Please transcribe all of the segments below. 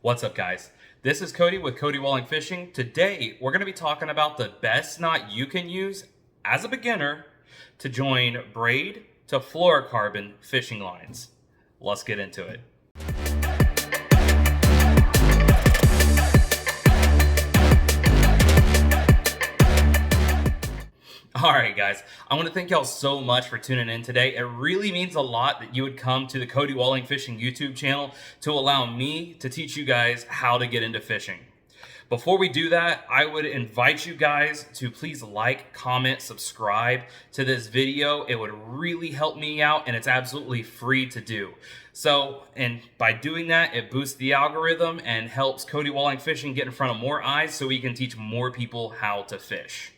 What's up, guys? This is Cody with Cody Fishing. Today, we're going to be talking about the best knot you can use as a beginner to join braid to fluorocarbon fishing lines. Let's get into it. Alright guys, I want to thank y'all so much for tuning in today. It really means a lot that you would come to the Cody Fishing YouTube channel to allow me to teach you guys how to get into fishing. Before we do that, I would invite you guys to please like, comment, subscribe to this video. It would really help me out, and it's absolutely free to do. So, and by doing that, it boosts the algorithm and helps Cody Fishing get in front of more eyes so we can teach more people how to fish.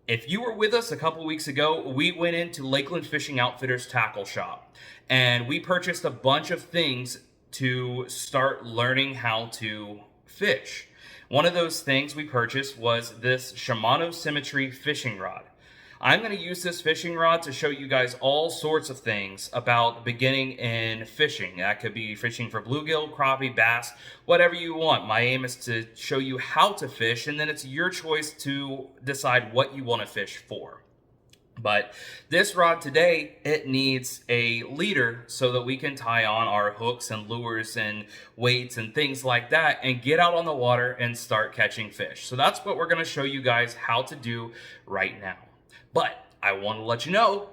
If you were with us a couple weeks ago, we went into Lakeland Fishing Outfitters tackle shop and we purchased a bunch of things to start learning how to fish. One of those things we purchased was this Shimano Symmetry fishing rod. I'm going to use this fishing rod to show you guys all sorts of things about beginning in fishing. That could be fishing for bluegill, crappie, bass, whatever you want. My aim is to show you how to fish, and then it's your choice to decide what you want to fish for. But this rod today, it needs a leader so that we can tie on our hooks and lures and weights and things like that and get out on the water and start catching fish. So that's what we're going to show you guys how to do right now. But I want to let you know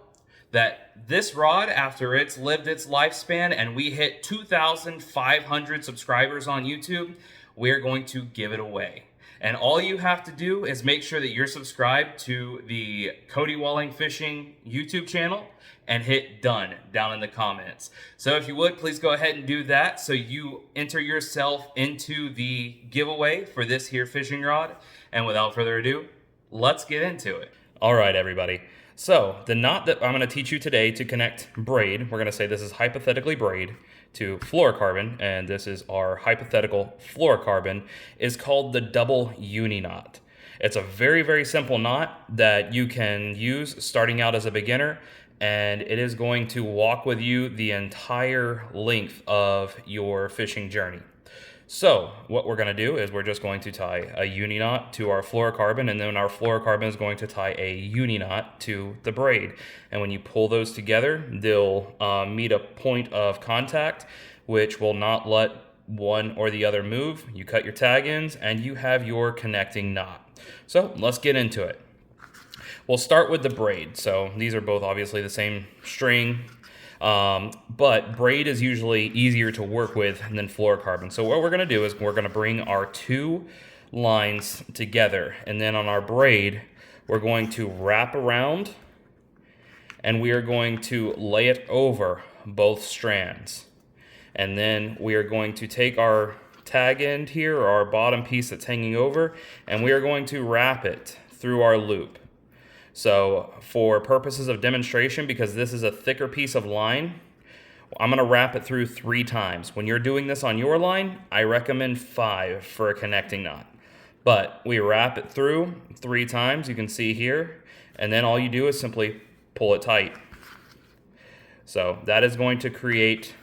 that this rod, after it's lived its lifespan and we hit 2,500 subscribers on YouTube, we're going to give it away. And all you have to do is make sure that you're subscribed to the Cody Fishing YouTube channel and hit done down in the comments. So if you would, please go ahead and do that so you enter yourself into the giveaway for this here fishing rod. And without further ado, let's get into it. All right, everybody. So the knot that I'm going to teach you today to connect braid, we're going to say this is hypothetically braid, to fluorocarbon, and this is our hypothetical fluorocarbon, is called the Double Uni Knot. It's a very, very simple knot that you can use starting out as a beginner, and it is going to walk with you the entire length of your fishing journey. So what we're going to do is we're just going to tie a uni knot to our fluorocarbon, and then our fluorocarbon is going to tie a uni knot to the braid. And when you pull those together, they'll meet a point of contact, which will not let one or the other move. You cut your tag ends and you have your connecting knot. So let's get into it. We'll start with the braid. So these are both obviously the same string. But braid is usually easier to work with than fluorocarbon. So what we're going to do is we're going to bring our two lines together, and then on our braid we're going to wrap around and we are going to lay it over both strands. And then we are going to take our tag end here, or our bottom piece that's hanging over, and we are going to wrap it through our loop. So for purposes of demonstration, because this is a thicker piece of line, I'm going to wrap it through 3 times. When you're doing this on your line, I recommend 5 for a connecting knot. But we wrap it through 3 times, you can see here, and then all you do is simply pull it tight. So that is going to create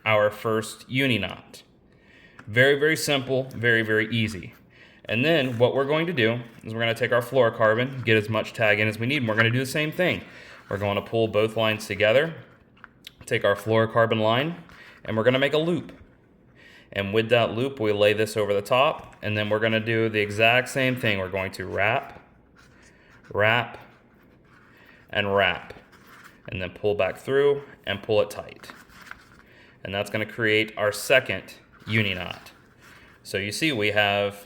our first uni knot. Very, very simple, very, very easy. And then what we're going to do is we're going to take our fluorocarbon, get as much tag in as we need, and we're going to do the same thing. We're going to pull both lines together, take our fluorocarbon line, and we're going to make a loop. And with that loop, we lay this over the top, and then we're going to do the exact same thing. We're going to wrap, wrap, and wrap, and then pull back through and pull it tight. And that's going to create our second uni knot. So you see we have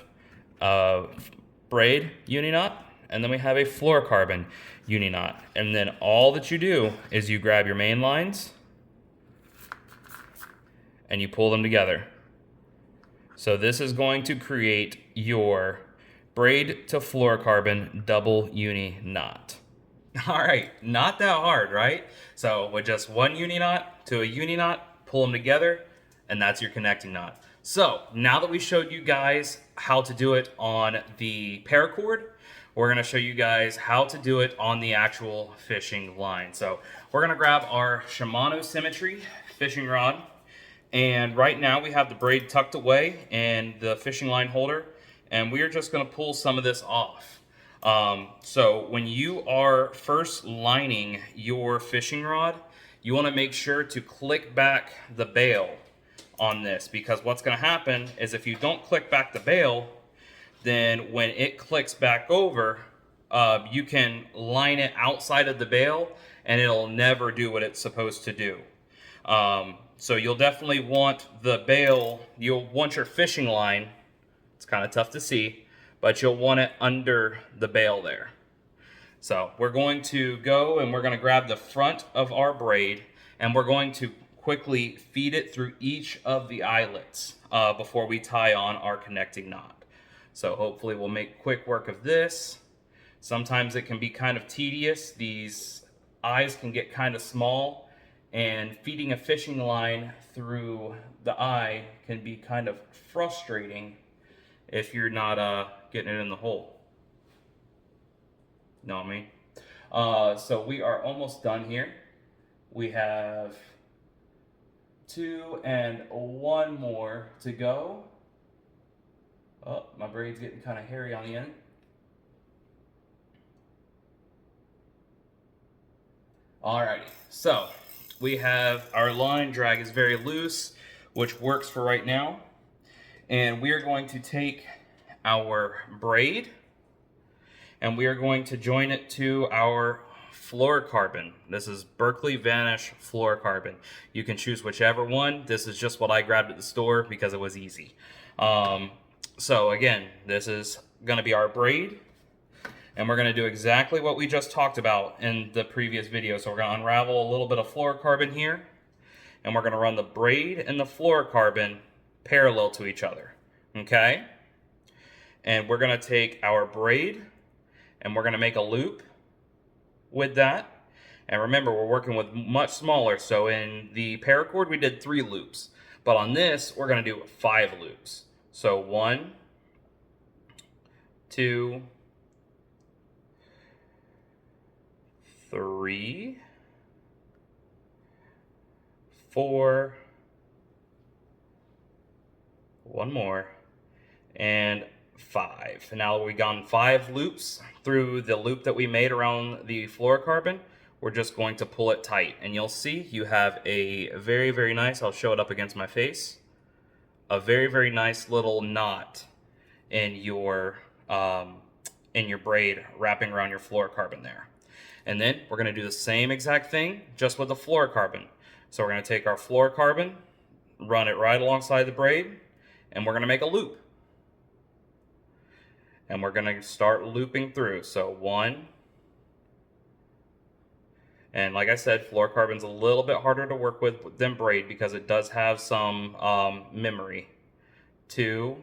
braid uni knot, and then we have a fluorocarbon uni knot. And then all that you do is you grab your main lines and you pull them together. So this is going to create your braid to fluorocarbon double uni knot. All right, not that hard, right? So with just one uni knot to a uni knot, pull them together, and that's your connecting knot. So now that we showed you guys how to do it on the paracord, we're going to show you guys how to do it on the actual fishing line. So we're going to grab our Shimano Symmetry fishing rod, And right now we have the braid tucked away in the fishing line holder, and we are just going to pull some of this off. So when you are first lining your fishing rod, you want to make sure to click back the bail on this, because what's going to happen is if you don't click back the bail, then when it clicks back over, you can line it outside of the bail and it'll never do what it's supposed to do. So you'll definitely want the bail, you'll want your fishing line, it's kind of tough to see, but you'll want it under the bail there. So we're going to go and we're going to grab the front of our braid and we're going to quickly feed it through each of the eyelets before we tie on our connecting knot. So hopefully we'll make quick work of this. Sometimes it can be kind of tedious. These eyes can get kind of small, and feeding a fishing line through the eye can be kind of frustrating if you're not getting it in the hole. Know what I mean? So we are almost done here. We have 2 and 1 more to go. Oh, my braid's getting kind of hairy on the end. Alrighty, so we have our line drag is very loose, which works for right now. And we are going to take our braid and we are going to join it to our fluorocarbon. This is Berkeley Vanish fluorocarbon. You can choose whichever one. This is just what I grabbed at the store because it was easy. So again, this is going to be our braid. And we're going to do exactly what we just talked about in the previous video. So we're going to unravel a little bit of fluorocarbon here. And we're going to run the braid and the fluorocarbon parallel to each other. Okay? And we're going to take our braid and we're going to make a loop with that. And remember, we're working with much smaller. So in the paracord, we did 3 loops. But on this, we're going to do 5 loops. So 1, 2, 3, 4, 1 more, and 5. And now we've gone 5 loops through the loop that we made around the fluorocarbon. We're just going to pull it tight, and you'll see you have a very, very nice, I'll show it up against my face, a very, very nice little knot in your braid wrapping around your fluorocarbon there. And then we're going to do the same exact thing just with the fluorocarbon. So we're going to take our fluorocarbon, run it right alongside the braid, and we're going to make a loop. And we're going to start looping through. So 1. And like I said, fluorocarbon's a little bit harder to work with than braid because it does have some memory. 2,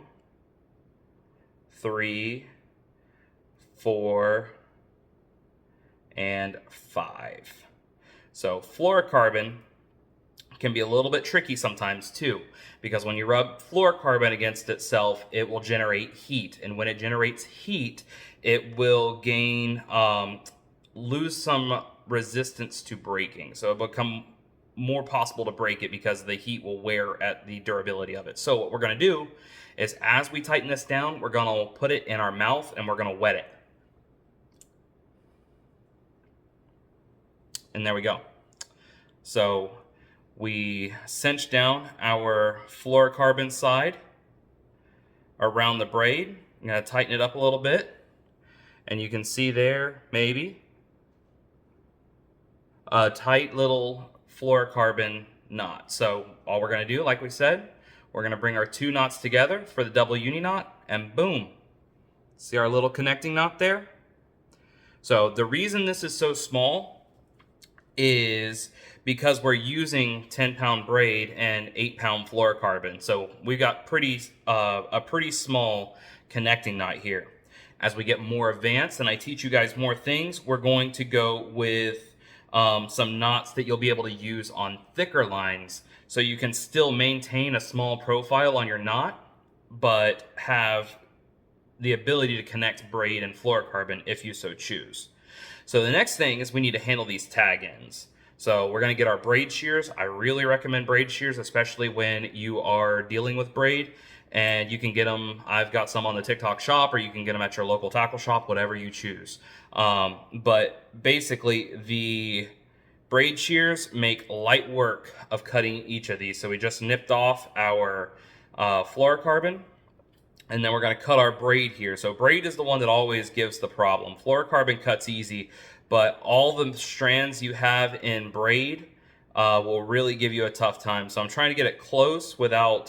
3, 4, and 5. So fluorocarbon can be a little bit tricky sometimes too, because when you rub fluorocarbon against itself, it will generate heat, and when it generates heat, it will gain lose some resistance to breaking, so it will become more possible to break it because the heat will wear at the durability of it. So what we're going to do is, as we tighten this down, we're going to put it in our mouth and we're going to wet it. And there we go. So we cinch down our fluorocarbon side around the braid. I'm going to tighten it up a little bit. And you can see there, maybe, a tight little fluorocarbon knot. So all we're going to do, like we said, we're going to bring our 2 knots together for the double uni knot, and boom. See our little connecting knot there? So the reason this is so small is because we're using 10-pound braid and 8-pound fluorocarbon. So we've got a pretty small connecting knot here. As we get more advanced and I teach you guys more things, we're going to go with some knots that you'll be able to use on thicker lines, so you can still maintain a small profile on your knot, but have the ability to connect braid and fluorocarbon if you so choose. So the next thing is we need to handle these tag ends. So we're going to get our braid shears. I really recommend braid shears, especially when you are dealing with braid. And you can get them, I've got some on the TikTok shop, or you can get them at your local tackle shop, whatever you choose. But basically, the braid shears make light work of cutting each of these. So we just nipped off our fluorocarbon, and then we're going to cut our braid here. So braid is the one that always gives the problem. Fluorocarbon cuts easy, but all the strands you have in braid will really give you a tough time. So I'm trying to get it close without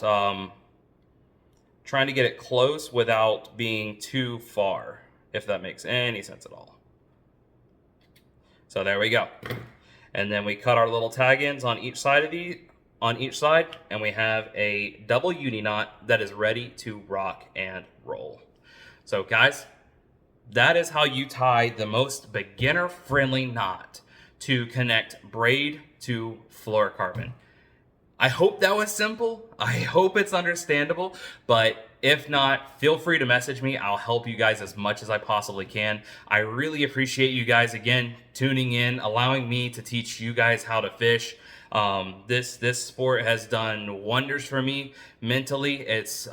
being too far, if that makes any sense at all. So there we go. And then we cut our little tag ends on each side and we have a double uni knot that is ready to rock and roll. So guys, that is how you tie the most beginner-friendly knot to connect braid to fluorocarbon. I hope that was simple. I hope it's understandable, but if not, feel free to message me. I'll help you guys as much as I possibly can. I really appreciate you guys, again, tuning in, allowing me to teach you guys how to fish. This sport has done wonders for me mentally. It's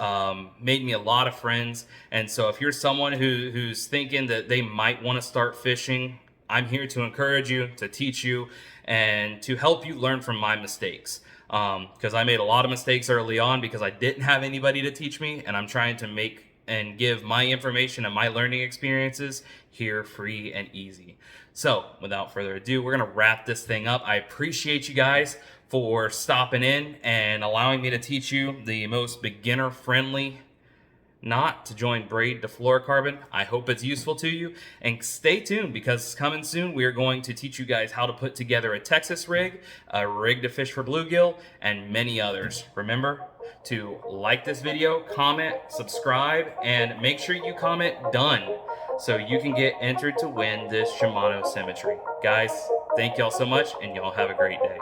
made me a lot of friends. And so if you're someone who's thinking that they might want to start fishing, I'm here to encourage you, to teach you, and to help you learn from my mistakes. Because I made a lot of mistakes early on because I didn't have anybody to teach me, and I'm trying to make and give my information and my learning experiences here free and easy. So without further ado, we're going to wrap this thing up. I appreciate you guys for stopping in and allowing me to teach you the most beginner-friendly knot to join braid to fluorocarbon. I hope it's useful to you, and stay tuned because coming soon we are going to teach you guys how to put together a Texas rig, a rig to fish for bluegill, and many others. Remember to like this video, comment, subscribe, and make sure you comment done so you can get entered to win this Shimano Symmetry. Guys, thank y'all so much, and y'all have a great day.